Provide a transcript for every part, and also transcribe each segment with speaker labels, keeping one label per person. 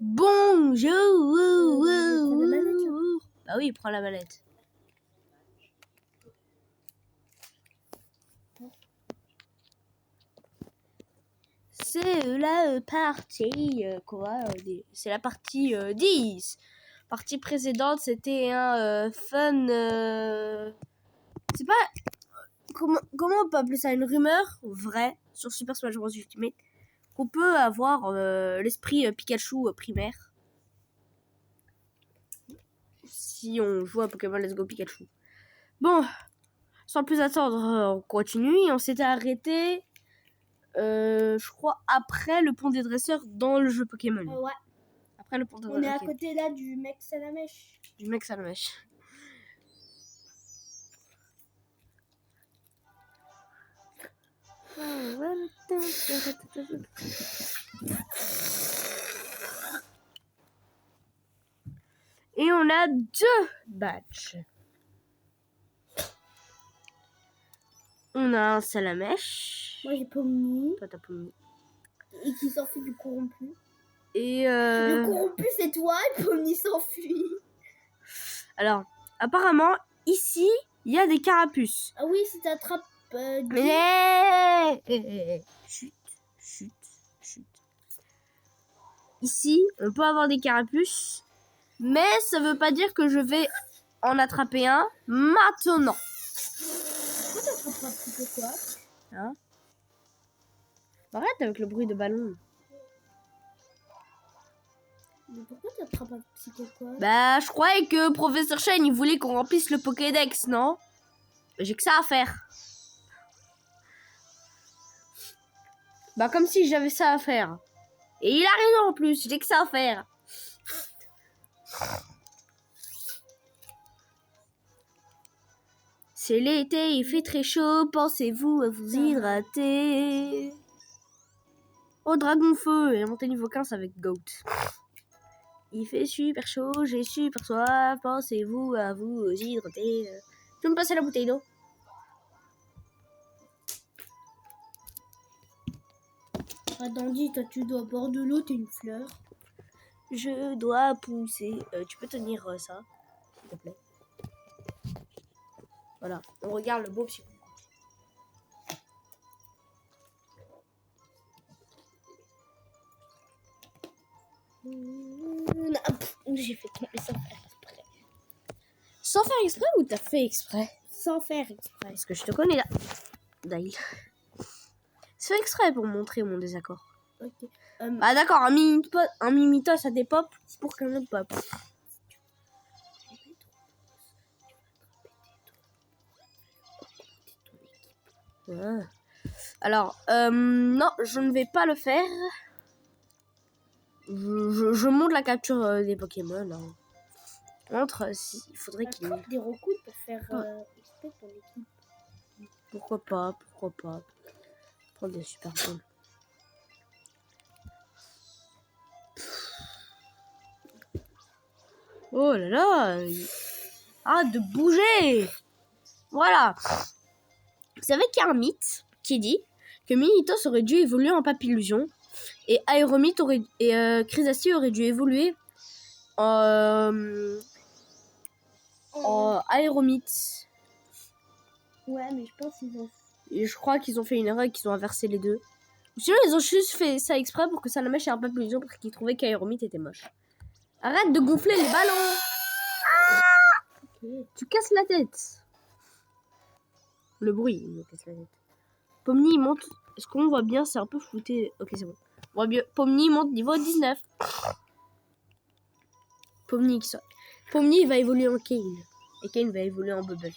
Speaker 1: Bonjour.
Speaker 2: prends la manette, là.
Speaker 1: Bah oui, prends la manette. C'est la partie quoi c'est la partie 10. Partie précédente, c'était un fun c'est pas comment on peut appeler ça, une rumeur vraie sur Super Smash Bros Ultimate qu'on peut avoir l'esprit Pikachu primaire si on joue à Pokémon Let's Go Pikachu. Bon, sans plus attendre, on continue. Et on s'était arrêté, je crois, après le pont des dresseurs dans le jeu Pokémon.
Speaker 2: Ouais.
Speaker 1: Après le pont des
Speaker 2: On est
Speaker 1: dresseurs.
Speaker 2: à côté là du mec Salamèche.
Speaker 1: Du mec Salamèche. Et on a 2 badges. On a un Salamèche.
Speaker 2: Moi j'ai Pomni.
Speaker 1: Toi t'as Pomni.
Speaker 2: Et qui s'enfuit du corrompu.
Speaker 1: Et
Speaker 2: Le corrompu c'est toi et Pomni s'enfuit.
Speaker 1: alors, apparemment, ici, il y a des carapuces.
Speaker 2: Ah oui, si t'attrapes...
Speaker 1: Mais chut. Ici, on peut avoir des carapuces, mais ça veut pas dire que je vais en attraper un maintenant.
Speaker 2: Pourquoi t'attrapes pas plutôt quoi?
Speaker 1: Hein? Arrête avec le bruit de ballon.
Speaker 2: Mais pourquoi t'attrapes pas plutôt quoi?
Speaker 1: Bah, je croyais que Professeur Shane, il voulait qu'on remplisse le Pokédex, non? J'ai que ça à faire. Bah, comme si j'avais ça à faire. Et il a raison en plus, j'ai que ça à faire. C'est l'été, il fait très chaud, pensez-vous à vous hydrater. Oh, Dragon Feu, et monté niveau 15 avec Goat. Il fait super chaud, j'ai super soif, pensez-vous à vous hydrater. Tu veux me passer la bouteille d'eau?
Speaker 2: Ah Dandy, toi tu dois boire de l'eau, t'es une fleur.
Speaker 1: Je dois pousser. Tu peux tenir ça, s'il te plaît. Voilà, on regarde le beau psycho.
Speaker 2: J'ai fait tomber sans faire exprès.
Speaker 1: Sans faire exprès ou t'as fait exprès?
Speaker 2: Sans faire exprès.
Speaker 1: Parce que je te connais là. Daïl. C'est fait exprès pour montrer mon désaccord.
Speaker 2: Ok.
Speaker 1: Ah d'accord, un mimitos à des pop pour qu'un autre pop. Ah. Alors, non, je ne vais pas le faire. Je monte la capture des Pokémon. Hein. Entre, il faudrait qu'il...
Speaker 2: Attrape des recoups pour faire exprès ton équipe.
Speaker 1: Pourquoi pas. Prendre des super balles. Oh là là. Arrête de bouger. Voilà. Vous savez qu'il y a un mythe qui dit que Minitos aurait dû évoluer en Papillusion et Aéromite et Crisasty aurait dû évoluer en Aéromite.
Speaker 2: Ouais, mais je pense qu'ils ont...
Speaker 1: Et je crois qu'ils ont fait une erreur et qu'ils ont inversé les deux. Sinon, ils ont juste fait ça exprès pour que Salamèche ait un Papillusion parce qu'ils trouvaient qu'Aéromite était moche. Arrête de gonfler les ballons.
Speaker 2: Okay.
Speaker 1: Tu casses la tête. Le bruit, il me casse la tête. Pomni, il monte. Est-ce qu'on voit bien? C'est un peu flouté. Ok, c'est bon. On voit bien. Pomni monte niveau 19. Pomni, il va évoluer en Kane. Et Kane va évoluer en Bubble.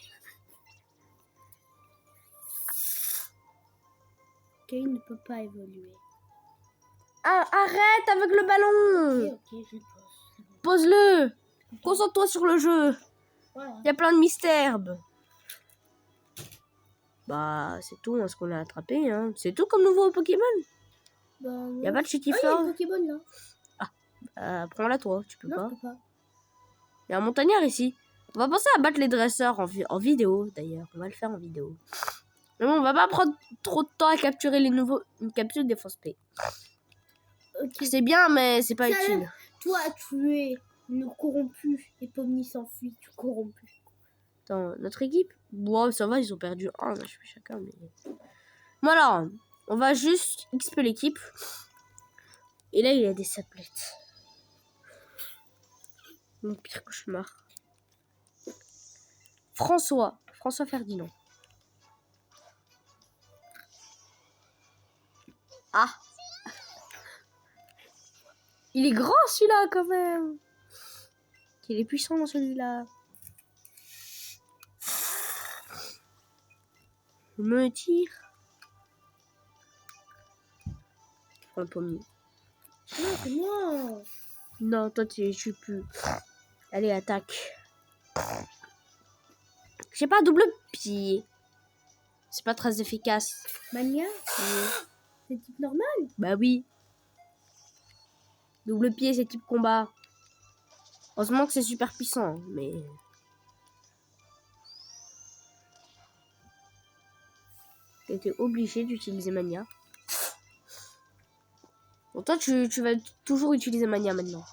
Speaker 2: Kane ne peut pas évoluer.
Speaker 1: Ah, arrête avec le ballon.
Speaker 2: Ok, je pose.
Speaker 1: Pose-le. Concentre-toi sur le jeu.
Speaker 2: Voilà.
Speaker 1: Il y a plein de mystères. Bah, c'est tout hein, ce qu'on a attrapé. Hein. C'est tout comme nouveau Pokémon.
Speaker 2: Bah,
Speaker 1: Il n'y a pas de
Speaker 2: il y a
Speaker 1: Chitifleur.
Speaker 2: une Pokéball là.
Speaker 1: Prends-la toi, tu peux
Speaker 2: Non,
Speaker 1: pas.
Speaker 2: je peux pas.
Speaker 1: Il y a un montagnard ici. On va penser à battre les dresseurs en vidéo d'ailleurs. On va le faire en vidéo. Mais bon, on va pas prendre trop de temps à capturer les nouveaux. Une capture des fausses P.
Speaker 2: Ok.
Speaker 1: C'est bien, mais c'est pas
Speaker 2: Ça a
Speaker 1: utile.
Speaker 2: Toi, tu es le corrompu et Pomni s'enfuit, tu corrompu.
Speaker 1: Dans notre équipe, bon, ça va, ils ont perdu un HP chacun. Mais... Voilà, on va juste XP l'équipe. Et là, il a des saplettes. Mon pire cauchemar. François Ferdinand. Ah, il est grand celui-là quand même. Il est puissant celui-là. Je me tire. Un pommier.
Speaker 2: Non, c'est moi.
Speaker 1: Non, toi tu es plus. Allez, attaque. J'ai pas double pied. C'est pas très efficace.
Speaker 2: Mania, c'est type normal.
Speaker 1: Bah oui. Double pied, c'est type combat. Heureusement que c'est super puissant, mais... T'étais obligé d'utiliser Mania. Bon, toi, tu vas toujours utiliser Mania maintenant.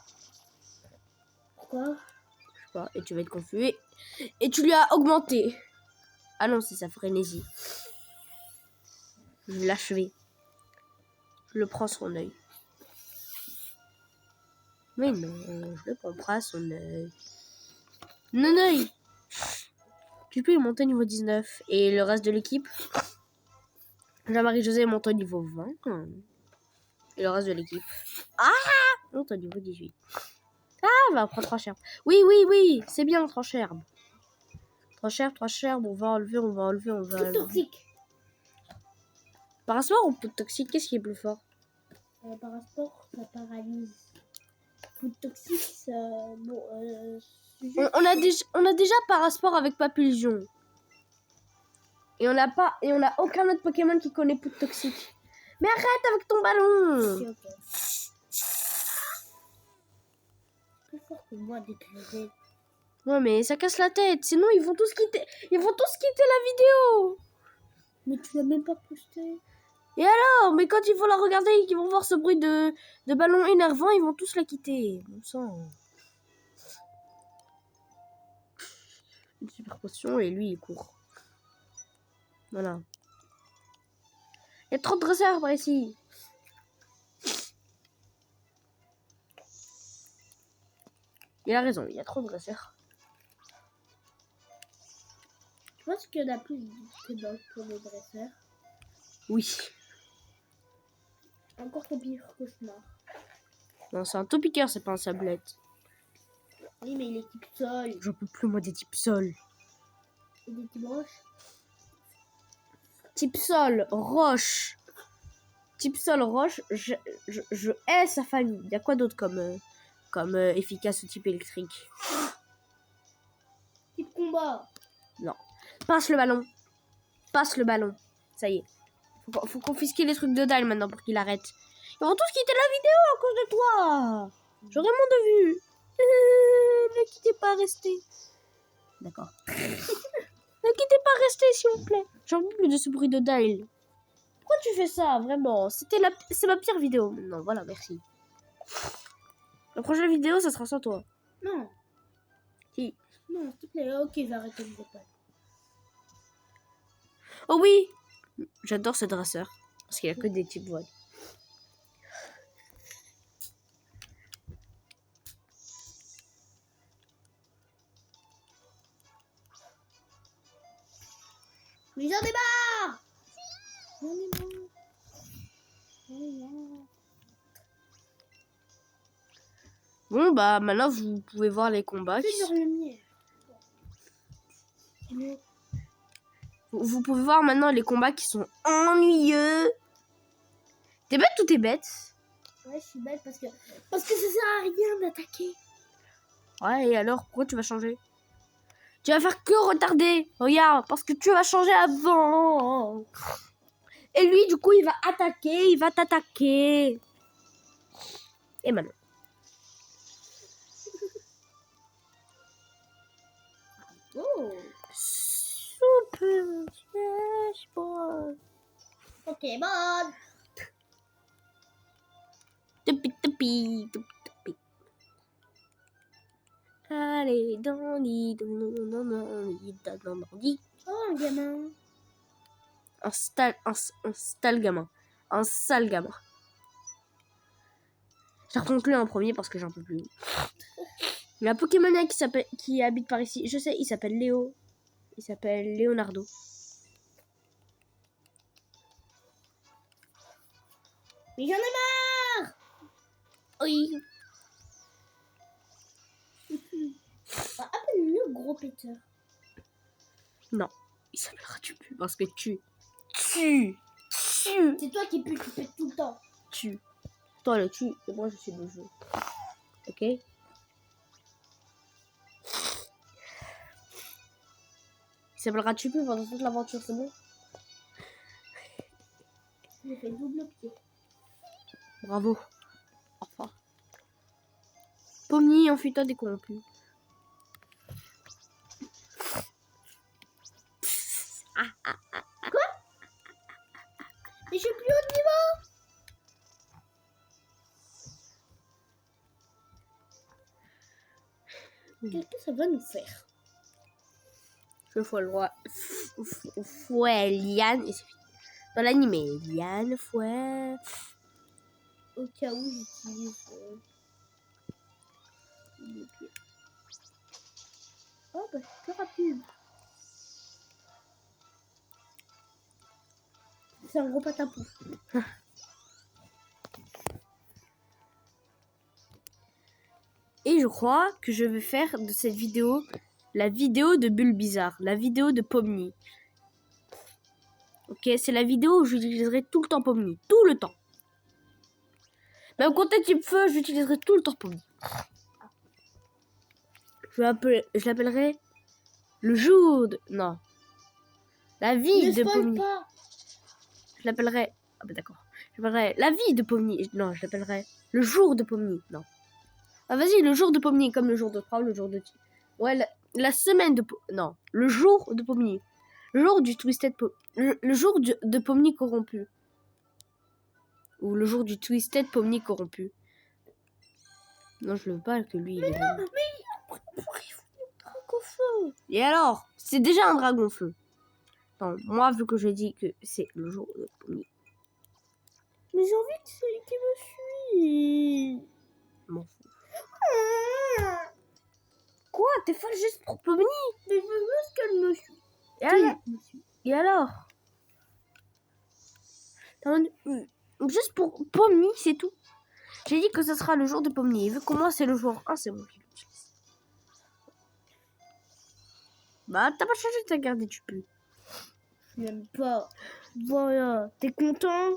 Speaker 2: Pourquoi?
Speaker 1: Je sais pas, et tu vas être confus. Et tu lui as augmenté. Ah non, c'est sa frénésie. Je vais l'achever. Je le prends son œil. Mais non, je le prends pas son œil. Non, œil. Tu peux monter niveau 19. Et le reste de l'équipe, Jean-Marie José monte au niveau 20. Et le reste de l'équipe, monte au niveau 18. Ah, on va prendre 3 gerbes. Oui, c'est bien 3 gerbes. 3 gerbes, on va enlever.
Speaker 2: Tout toxique.
Speaker 1: Parasport ou poudre toxique, qu'est-ce qui est plus fort?
Speaker 2: Parasport, ça paralyse. Tout toxique, ça... Bon,
Speaker 1: On a déjà Parasport avec Papillion. Et on a aucun autre Pokémon qui connaît poudre toxique. Mais arrête avec ton ballon.
Speaker 2: Ok. Plus fort que moi d'éclairer.
Speaker 1: Ouais, mais ça casse la tête. Sinon, ils vont tous quitter la vidéo.
Speaker 2: Mais tu l'as même pas posté.
Speaker 1: Et alors? Mais quand ils vont la regarder et qu'ils vont voir ce bruit de ballon énervant, ils vont tous la quitter. Bon sang. Une super potion et lui, il court. Voilà. Il y a trop de dresseurs par ici. Il a raison, il y a trop de dresseurs.
Speaker 2: Je pense qu'il y en a plus que dans pour les dresseurs.
Speaker 1: Oui.
Speaker 2: Encore ton pire cauchemar.
Speaker 1: Non, c'est un topiqueur, c'est pas un sablette.
Speaker 2: Oui, mais il est type sol.
Speaker 1: J'en peux plus, moi, des types sol.
Speaker 2: Et des types roches.
Speaker 1: Type sol, roche. Type sol, roche, je hais sa famille. Il y a quoi d'autre comme efficace au type électrique?
Speaker 2: Type combat.
Speaker 1: Non. Passe le ballon. Ça y est. Faut confisquer les trucs de Dyle maintenant pour qu'il arrête. Ils vont tous quitter la vidéo à cause de toi. J'aurais moins de vues. Ne quittez pas, restez. D'accord. Ne quittez pas, restez, s'il vous plaît. J'en peux plus de ce bruit de Dyle. Pourquoi tu fais ça, vraiment? C'est ma pire vidéo. Non, voilà, merci. La prochaine vidéo, ça sera sans toi.
Speaker 2: Non.
Speaker 1: Si.
Speaker 2: Non, s'il te plaît. Ok, je vais arrêter de dépanner.
Speaker 1: Oh oui. J'adore ce dresseur. Parce qu'il a que des types voix.
Speaker 2: Mais j'en ai marre. J'en ai marre. J'en ai marre.
Speaker 1: Bon, bah, maintenant, vous pouvez voir les combats.
Speaker 2: C'est sur le mien.
Speaker 1: Vous pouvez voir maintenant les combats qui sont ennuyeux. T'es bête ou t'es bête?
Speaker 2: Ouais, je suis bête parce que ça sert à rien d'attaquer.
Speaker 1: Ouais, et alors, pourquoi tu vas changer? Tu vas faire que retarder. Regarde, parce que tu vas changer avant. Et lui, du coup, il va attaquer, il va t'attaquer. Et maintenant.
Speaker 2: Oh.
Speaker 1: Super Smash Bros.
Speaker 2: Pokémon.
Speaker 1: Tupi, tupi, tupi, tupi. Allez, dans lit, dans lit.
Speaker 2: Oh, un gamin.
Speaker 1: Un sale gamin. Un sale gamin. Je reprends que lui en premier parce que j'en peux plus. Il y a un Pokémon qui habite par ici. Je sais, il s'appelle Léo. Il s'appelle Leonardo.
Speaker 2: Mais j'en ai marre.
Speaker 1: Oui.
Speaker 2: Appelle-le gros péteur.
Speaker 1: Non, il s'appellera tu plus parce que tu.
Speaker 2: C'est toi qui pètes tout le temps.
Speaker 1: Tu. Toi le tu et moi je suis le jeu. Ok? Il s'appellera tu plus pendant toute l'aventure, c'est bon?
Speaker 2: J'ai fait double pied.
Speaker 1: Bravo. Enfin. Pomni, enfuis-toi des corrompus.
Speaker 2: Mais je suis plus haut de niveau. Qu'est-ce que ça va nous faire?
Speaker 1: Je fois le roi. Fouet, Liane. Et c'est fini. Dans l'animé, Liane, fouet.
Speaker 2: Au cas où j'utilise. Oh, bah, c'est plus rapide. C'est un gros patapou.
Speaker 1: Et je crois que je vais faire de cette vidéo la vidéo de Bulbizarre, la vidéo de Pomni. Ok, c'est la vidéo où j'utiliserai tout le temps Pomni, tout le temps. Même quand t'es type feu, j'utiliserai tout le temps Pomni. Je l'appellerai le jour de... Non. La vie de Pomni.
Speaker 2: Pas.
Speaker 1: Je l'appellerai... Ah bah d'accord. Je l'appellerai la vie de Pomni. Non, je l'appellerai le jour de Pomni. Non. Ah vas-y, le jour de Pomni, comme le jour de Prowl, le jour de... Ouais, la semaine de... Non, le jour de Pomni. Le jour du Twisted... Le jour de Pomni corrompu. Ou le jour du Twisted Pomni corrompu. Non, je le veux pas que lui...
Speaker 2: Mais non, mais pourquoi il faut un dragon feu?
Speaker 1: Et alors? C'est déjà un dragon feu. Non, moi, vu que je dis que c'est le jour de Pomni.
Speaker 2: Mais j'ai envie que celui qui me suit.
Speaker 1: Je m'en fous. Quoi? T'es folle juste pour Pomni?
Speaker 2: Mais je veux juste qu'elle me suit.
Speaker 1: Et alors? Et alors? Juste pour Pomni, c'est tout. J'ai dit que ce sera le jour de Pomni. Et vu que moi, c'est le jour 1, c'est bon. Bah, t'as pas changé, t'as gardé, tu peux.
Speaker 2: Je l'aime pas. Voilà. T'es content?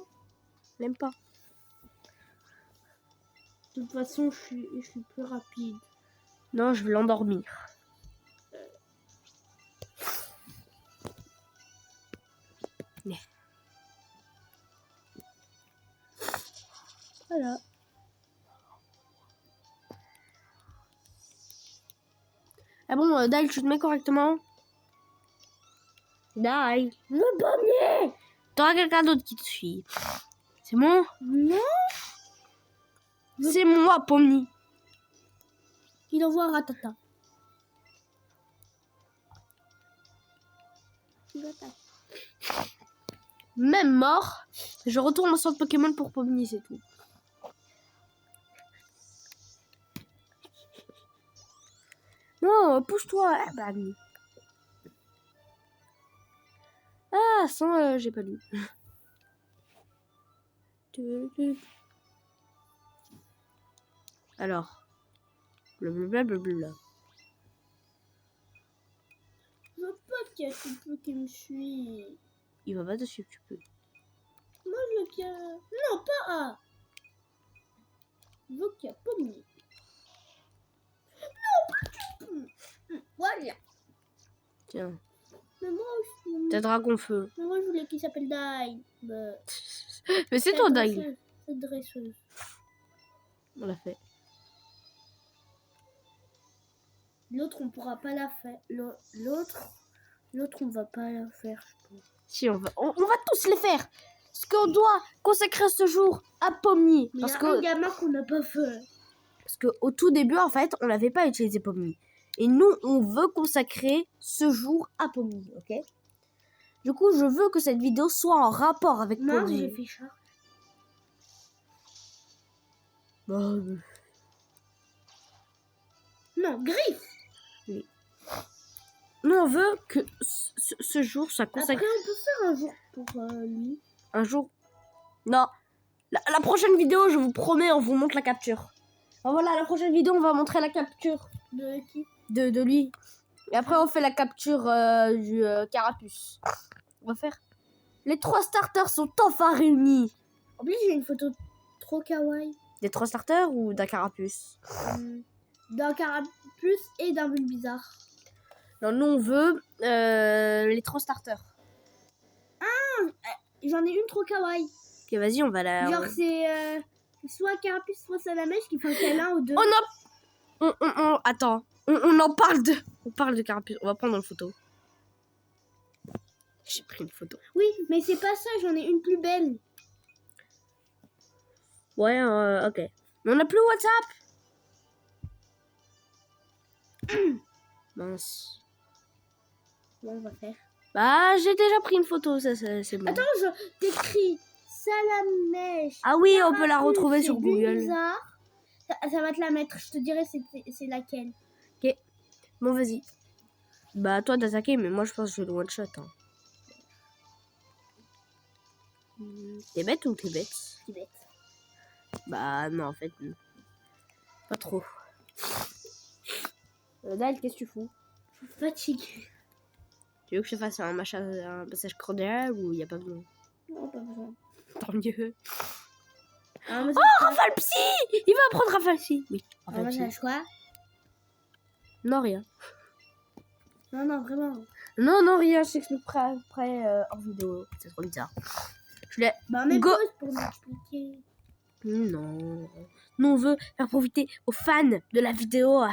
Speaker 1: Je l'aime pas.
Speaker 2: De toute façon, je suis plus rapide.
Speaker 1: Non, je vais l'endormir.
Speaker 2: Voilà.
Speaker 1: Ah bon, Dyle, tu te mets correctement? Dyle.
Speaker 2: Le pommier.
Speaker 1: T'auras quelqu'un d'autre qui te suit. C'est bon?
Speaker 2: Non.
Speaker 1: C'est moi, Pomni.
Speaker 2: Il envoie un ratata.
Speaker 1: Même mort, je retourne au centre Pokémon pour Pomni, c'est tout. Non, pousse-toi. Ah, bah, ah, sans, j'ai pas lu. Alors, blablabla.
Speaker 2: Je veux pas qu'il y ait quelqu'un qui me suit.
Speaker 1: Il va pas te suivre, tu peux.
Speaker 2: Moi, je veux qu'il y ait... Non, pas A. Je veux qu'il y ait pommier. Non, pas du... Voilà.
Speaker 1: Tiens,
Speaker 2: Mais moi aussi.
Speaker 1: t'as Dragon Feu.
Speaker 2: Mais moi, je voulais qu'il s'appelle Dai. Bah,
Speaker 1: Mais c'est toi, Dyle.
Speaker 2: C'est dresseuse.
Speaker 1: On l'a fait.
Speaker 2: L'autre, on pourra pas la faire. L'autre, on va pas la faire, je pense.
Speaker 1: Si, on va tous les faire. Parce qu'on doit consacrer ce jour à Pomni.
Speaker 2: Mais
Speaker 1: Parce
Speaker 2: y a
Speaker 1: que...
Speaker 2: un gamin qu'on n'a pas fait.
Speaker 1: Parce qu'au tout début, en fait, on n'avait pas utilisé Pomni. Et nous, on veut consacrer ce jour à Pomni, ok? Du coup, je veux que cette vidéo soit en rapport avec
Speaker 2: Non,
Speaker 1: Pomni.
Speaker 2: j'ai fait chat.
Speaker 1: Bah,
Speaker 2: Non, griffe.
Speaker 1: nous, on veut que ce jour soit consacré...
Speaker 2: Après, on peut faire un jour pour lui.
Speaker 1: Un jour... Non. La prochaine vidéo, je vous promets, on vous montre la capture. Alors voilà, la prochaine vidéo, on va montrer la capture
Speaker 2: De qui?
Speaker 1: de lui. Et après, on fait la capture du Carapuce. On va faire... Les 3 starters sont enfin réunis.
Speaker 2: En plus, j'ai une photo trop kawaii.
Speaker 1: Des 3 starters ou d'un Carapuce?
Speaker 2: D'un carapuce et d'un bulle bizarre.
Speaker 1: Non, nous, on veut les 3 starters.
Speaker 2: J'en ai une trop kawaii.
Speaker 1: Ok, vas-y, on va la...
Speaker 2: Genre, c'est soit carapuce, soit salamèche qui fait un câlin aux deux.
Speaker 1: Oh non! Attends, on en parle de... On parle de Carapuce. On va prendre une photo. J'ai pris une photo.
Speaker 2: Oui, mais c'est pas ça, j'en ai une plus belle.
Speaker 1: Ouais, ok. Mais on n'a plus WhatsApp. Mince.
Speaker 2: Bon, on va faire.
Speaker 1: Bah, j'ai déjà pris une photo, ça c'est bon.
Speaker 2: Attends, je t'écris salamèche.
Speaker 1: Ah oui, on peut la retrouver
Speaker 2: Carapuce
Speaker 1: sur
Speaker 2: et bulle
Speaker 1: Google.
Speaker 2: bizarre. Ça va te la mettre, je te dirai c'est laquelle.
Speaker 1: Bon, vas-y. Bah, toi d'attaquer, mais moi je pense que je vais le one shot. Hein. T'es bête ou t'es bête?
Speaker 2: C'est bête.
Speaker 1: Bah, non, en fait, non. Pas trop. Dal, qu'est-ce que tu fous?
Speaker 2: Je suis fatiguée.
Speaker 1: Tu veux que je fasse un passage cordial ou y a pas besoin?
Speaker 2: Non, pas besoin.
Speaker 1: Tant mieux.
Speaker 2: Ah, moi,
Speaker 1: Oh, Rafale Psy! Il va apprendre Rafale Psy. Oui, Rafale
Speaker 2: moi,
Speaker 1: Psy.
Speaker 2: j'ai quoi?
Speaker 1: Non, rien.
Speaker 2: Non, non, vraiment.
Speaker 1: Non, rien, je t'explique après en vidéo. C'est trop bizarre. Je l'ai...
Speaker 2: Bah, même
Speaker 1: Go.
Speaker 2: pause pour m'expliquer.
Speaker 1: Non. Nous, on veut faire profiter aux fans de la vidéo.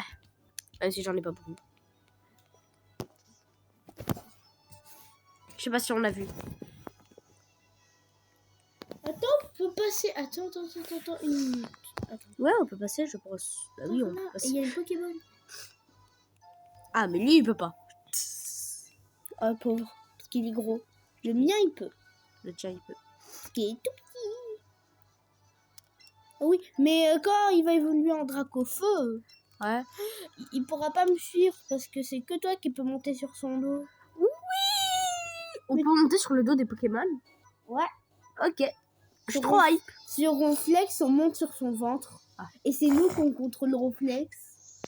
Speaker 1: Même si j'en ai pas beaucoup. Je sais pas si on l'a vu.
Speaker 2: Attends, on peut passer. Attends, une minute. Attends.
Speaker 1: Ouais, on peut passer, je pense. Bah oui, on peut
Speaker 2: Et
Speaker 1: passer.
Speaker 2: il y a une Pokémon.
Speaker 1: Ah, mais lui, il peut pas.
Speaker 2: Oh, pauvre. Parce qu'il est gros. Le mien, il peut.
Speaker 1: Le tien, il peut.
Speaker 2: Parce qu'il est tout petit. Ah oui, mais quand il va évoluer en Dracofeu,
Speaker 1: Ouais.
Speaker 2: il pourra pas me suivre parce que c'est que toi qui peux monter sur son dos.
Speaker 1: On peut monter sur le dos des Pokémon?
Speaker 2: Ouais.
Speaker 1: Ok. Je suis
Speaker 2: Sur
Speaker 1: trop hype.
Speaker 2: Sur Ronflex, on monte sur son ventre.
Speaker 1: Ah.
Speaker 2: Et c'est nous qu'on contrôle Ronflex.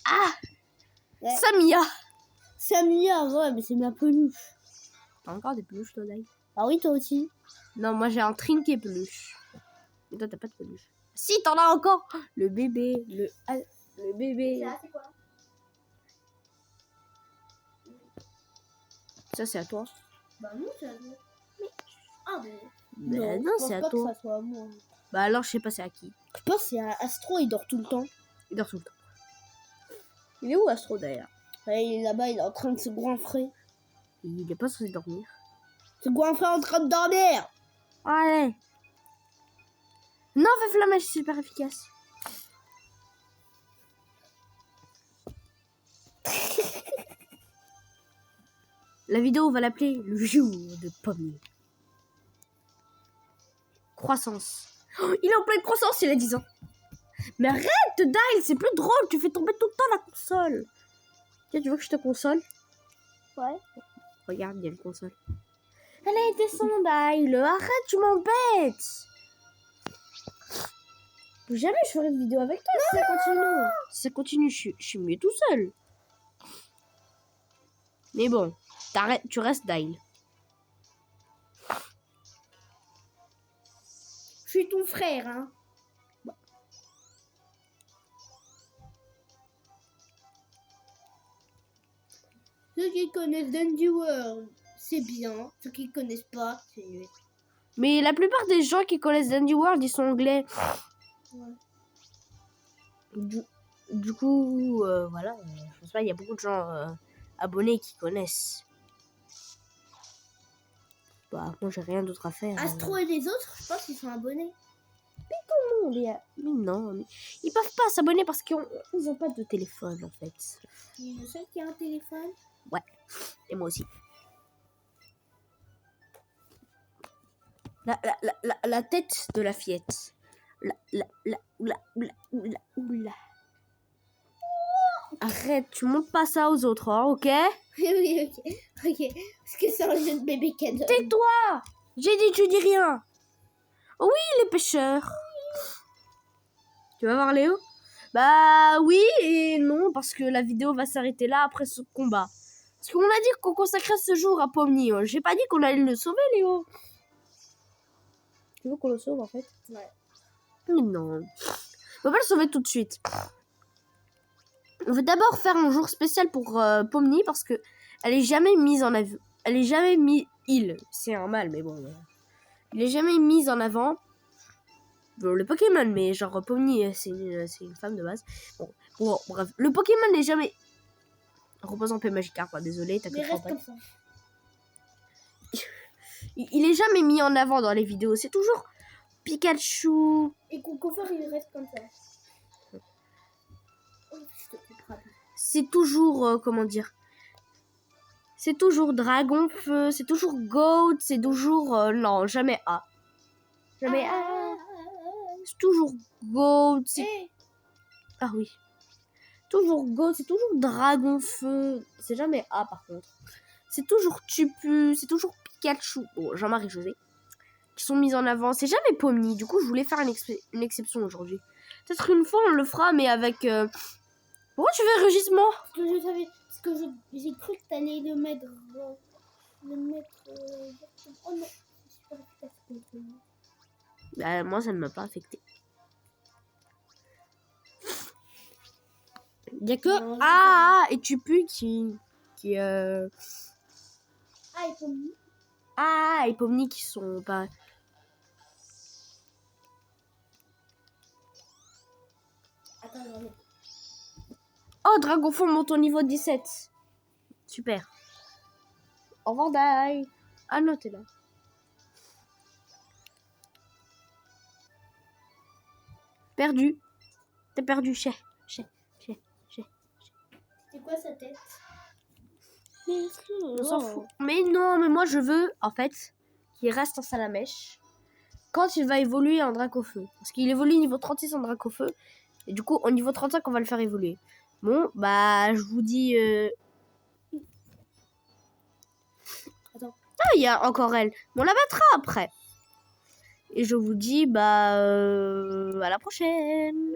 Speaker 1: Ah,
Speaker 2: Ouais.
Speaker 1: Samia.
Speaker 2: Samia, ouais, mais c'est ma peluche.
Speaker 1: T'as encore des peluches, toi, Dai?
Speaker 2: Ah oui, toi aussi.
Speaker 1: Non, moi, j'ai un trinquet peluche. Et toi, t'as pas de peluche. Si, t'en as encore. Le bébé, le bébé.
Speaker 2: C'est quoi?
Speaker 1: Ça, c'est à toi.
Speaker 2: Bah non, c'est à toi. Mais... Ah, mais...
Speaker 1: Ben non, c'est à toi.
Speaker 2: Que ça soit à moi.
Speaker 1: Bah alors, je sais pas c'est à qui.
Speaker 2: Je pense que c'est à Astro, il dort tout le temps.
Speaker 1: Il dort tout le temps. Il est où, Astro, d'ailleurs?
Speaker 2: Ouais, il est là-bas, il est en train de se goinfrer.
Speaker 1: Il est pas censé dormir.
Speaker 2: Se goinfrer en train de dormir.
Speaker 1: Allez. Non, fais flammage, c'est super efficace. La vidéo, on va l'appeler le jour de Pomni. Croissance. Oh, il est en pleine croissance, il a 10 ans. Mais arrête, Dial, c'est plus drôle, tu fais tomber tout le temps la console. Tiens, tu veux que je te console?
Speaker 2: Ouais.
Speaker 1: Regarde, il y a une console. Allez, descends, Dial, arrête, tu m'embêtes.
Speaker 2: Jamais je ferai une vidéo avec toi si ça continue.
Speaker 1: Si ça continue, je suis mieux tout seul. Mais bon, tu restes Dial.
Speaker 2: Je suis ton frère, hein. Bah. Ceux qui connaissent Dandy World, c'est bien. Ceux qui connaissent pas, c'est nul.
Speaker 1: Mais la plupart des gens qui connaissent Dandy World, ils sont anglais.
Speaker 2: Ouais.
Speaker 1: Du coup, voilà, je pense pas, il y a beaucoup de gens abonnés qui connaissent. Bah, moi j'ai rien d'autre à faire.
Speaker 2: Astro et les autres, je pense qu'ils sont abonnés.
Speaker 1: comment les... Mais non, mais... ils peuvent pas s'abonner parce qu'ils ont pas de téléphone en fait.
Speaker 2: Il est le seul qui a un téléphone.
Speaker 1: Ouais, et moi aussi. La tête de la fillette. Oula. Arrête, tu montres pas ça aux autres, hein, ok?
Speaker 2: Oui, ok. Parce que c'est un jeu de bébé cadeau.
Speaker 1: Tais-toi! J'ai dit tu dis rien. Oui, les pêcheurs. Tu vas voir Léo? Bah oui et non, parce que la vidéo va s'arrêter là après ce combat. Parce qu'on a dit qu'on consacrait ce jour à Pomni. J'ai pas dit qu'on allait le sauver, Léo. Tu veux qu'on le sauve en fait?
Speaker 2: Ouais.
Speaker 1: Mais non. On va pas le sauver tout de suite. On veut d'abord faire un jour spécial pour Pomni parce que elle est jamais mise en avant. Elle est jamais mise. C'est un mâle, mais bon. Il est jamais mise en avant. Bon, le Pokémon, mais genre Pomni, c'est une femme de base. Bon, bref. Le Pokémon n'est jamais. Repose en paix, Magikarp, quoi. Désolé, t'as
Speaker 2: Mais
Speaker 1: que
Speaker 2: reste
Speaker 1: 3
Speaker 2: comme ça.
Speaker 1: Il est jamais mis en avant dans les vidéos. C'est toujours Pikachu.
Speaker 2: Et Cocofer, il reste comme ça. Oh, je te couperai.
Speaker 1: C'est toujours, comment dire. C'est toujours Dragonfeu. C'est toujours Goat. C'est toujours. Non, jamais A. Jamais A. C'est toujours Goat. Ah oui. Toujours Goat. C'est toujours Dragonfeu. C'est jamais A par contre. C'est toujours Tupu. C'est toujours Pikachu. Bon, Jean-Marie José. Qui sont mises en avant. C'est jamais Pomni. Du coup, je voulais faire une exception aujourd'hui. Peut-être une fois, on le fera, mais avec... Pourquoi tu fais rugissement?
Speaker 2: Parce que je savais... Parce que j'ai cru que t'allais le mettre... Oh non.
Speaker 1: Bah, moi, ça ne m'a pas affecté. Il n'y a que
Speaker 2: Non,
Speaker 1: et Tupu qui
Speaker 2: Ah, et Pomni.
Speaker 1: et Pomni qui sont pas...
Speaker 2: Attends, j'en ai.
Speaker 1: Oh, Dragonfond monte au niveau 17. Super. Au revoir, Dai. Ah non, t'es là. Perdu. T'es perdu, chef.
Speaker 2: C'est quoi sa tête?
Speaker 1: On s'en fout. Mais non, mais moi je veux, en fait, qu'il reste en Salamèche quand il va évoluer en Dracofeu. Parce qu'il évolue niveau 36 en Dracofeu. Et du coup, au niveau 35, on va le faire évoluer. Bon, bah, je vous dis...
Speaker 2: Attends.
Speaker 1: Ah, il y a encore elle. Mais on la battra après. Et je vous dis, bah, à la prochaine.